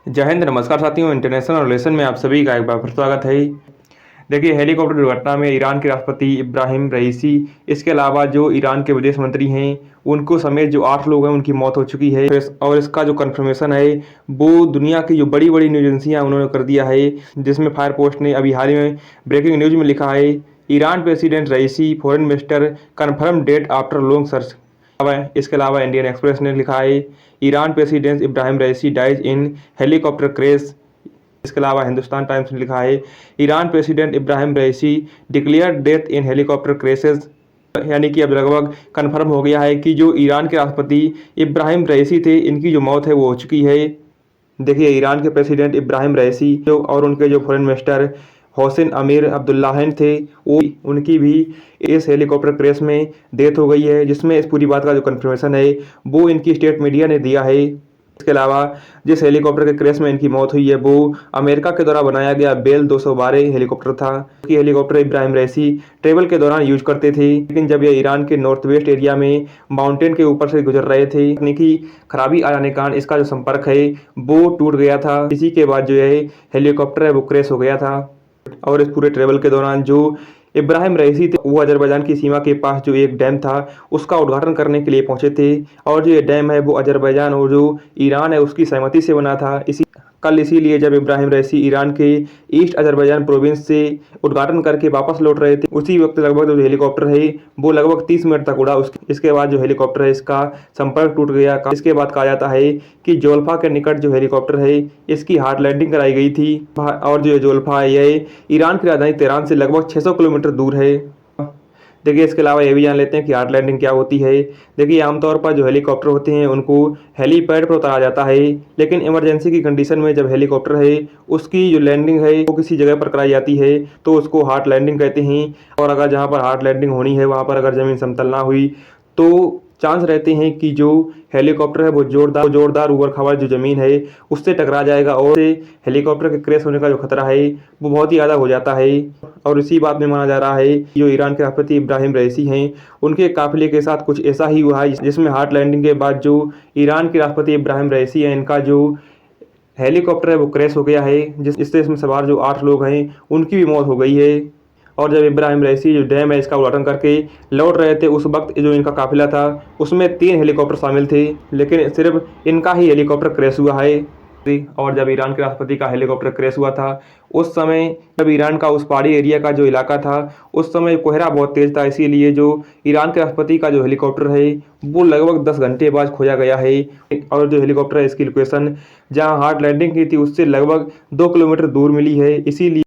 जय हिंद, नमस्कार साथियों। इंटरनेशनल रिलेशन में आप सभी का एक बार फिर स्वागत है। देखिए, हेलीकॉप्टर दुर्घटना में ईरान के राष्ट्रपति इब्राहिम रईसी, इसके अलावा जो ईरान के विदेश मंत्री हैं, उनको समेत जो 8 लोग हैं, उनकी मौत हो चुकी है। और इसका जो कन्फर्मेशन है, वो दुनिया की जो बड़ी-बड़ी न्यूज़ एजेंसियाँ उन्होंने कर दिया है, जिसमें फायर पोस्ट ने अभी हाल ही में ब्रेकिंग न्यूज़ में लिखा है, Iran president Raisi, foreign minister confirm death after long search. इसके अलावा इंडियन एक्सप्रेस ने लिखा है, Iran president Ebrahim Raisi dies in helicopter crash. इसके अलावा हिंदुस्तान टाइम्स ने लिखा है, Iran president Ebrahim Raisi declare death in helicopter crashes. यानी कि अब लगभग कन्फर्म हो गया है कि जो ईरान के राष्ट्रपति इब्राहिम रईसी थे, इनकी जो मौत है वो हो चुकी है। देखिए, ईरान के प्रेसिडेंट इब्राहिम रईसी जो और उनके जो फॉरेन मिनिस्टर होसेन अमीर अब्दुल्लाहिन थे, वो उनकी भी इस हेलीकॉप्टर क्रैश में डेथ हो गई है, जिसमें इस पूरी बात का जो कन्फर्मेशन है वो इनकी स्टेट मीडिया ने दिया है। इसके अलावा जिस हेलीकॉप्टर के क्रैश में इनकी मौत हुई है वो अमेरिका के द्वारा बनाया गया बेल 212 हेलीकॉप्टर था। ये हेलीकॉप्टर इब्राहिम रईसी ट्रेवल के दौरान यूज करते थे, लेकिन जब ये ईरान के नॉर्थ वेस्ट एरिया में माउंटेन के ऊपर से गुजर रहे थे, तकनीकी खराबी आ जाने के कारण इसका जो संपर्क है वो टूट गया था। इसी के बाद जो है हेलीकॉप्टर है वो क्रैश हो गया था। और इस पूरे ट्रेवल के दौरान जो इब्राहिम रईसी थे, वो अजरबैजान की सीमा के पास जो एक डैम था उसका उद्घाटन करने के लिए पहुंचे थे। और जो ये डैम है वो अजरबैजान और जो ईरान है उसकी सहमति से बना था। इसीलिए जब इब्राहिम रईसी ईरान के ईस्ट अजरबैजान प्रोविंस से उद्घाटन करके वापस लौट रहे थे, उसी वक्त लगभग जो हेलीकॉप्टर है वो लगभग 30 मिनट तक उड़ा। इसके बाद जो हेलीकॉप्टर है इसका संपर्क टूट गया। इसके बाद कहा जाता है कि जोल्फा के निकट जो हेलीकॉप्टर है इसकी हार्ड लैंडिंग कराई गई थी। और जो जोल्फा है ये ईरान की राजधानी तेहरान से लगभग 600 किलोमीटर दूर है। देखिए, इसके अलावा ये भी जान लेते हैं कि हार्ड लैंडिंग क्या होती है। देखिए, आमतौर पर जो हेलीकॉप्टर होते हैं उनको हेलीपैड पर उतारा जाता है, लेकिन इमरजेंसी की कंडीशन में जब हेलीकॉप्टर है उसकी जो लैंडिंग है वो किसी जगह पर कराई जाती है तो उसको हार्ड लैंडिंग कहते हैं। और अगर जहाँ पर हार्ड लैंडिंग होनी है वहाँ पर अगर ज़मीन समतल ना हुई तो चांस रहते हैं कि जो हेलीकॉप्टर है वो जोरदार ऊबड़ खाबड़ जो ज़मीन है उससे टकरा जाएगा और हेलीकॉप्टर के क्रैश होने का जो खतरा है वो बहुत ही ज़्यादा हो जाता है। और इसी बात में माना जा रहा है कि जो ईरान के राष्ट्रपति इब्राहिम रईसी हैं, उनके काफिले के साथ कुछ ऐसा ही हुआ है, जिसमें हार्ड लैंडिंग के बाद जो ईरान के राष्ट्रपति इब्राहिम रईसी हैं, इनका जो हेलीकॉप्टर है वो क्रैश हो गया है, जिससे इसमें सवार जो 8 लोग हैं उनकी भी मौत हो गई है। और जब इब्राहिम रईसी जो डैम है इसका उद्घाटन करके लौट रहे थे, उस वक्त जो इनका काफिला था उसमें 3 हेलीकॉप्टर शामिल थे, लेकिन सिर्फ इनका ही हेलीकॉप्टर क्रैश हुआ है। और जब ईरान के राष्ट्रपति का हेलीकॉप्टर क्रैश हुआ था, उस समय जब ईरान का उस पहाड़ी एरिया का जो इलाका था उस समय कोहरा बहुत तेज था, इसीलिए जो ईरान के राष्ट्रपति का जो हेलीकॉप्टर है वो लगभग 10 घंटे बाद खोजा गया है। और जो हेलीकॉप्टर है इसकी लोकेशन जहां हार्ड लैंडिंग की थी उससे लगभग 2 किलोमीटर दूर मिली है। इसीलिए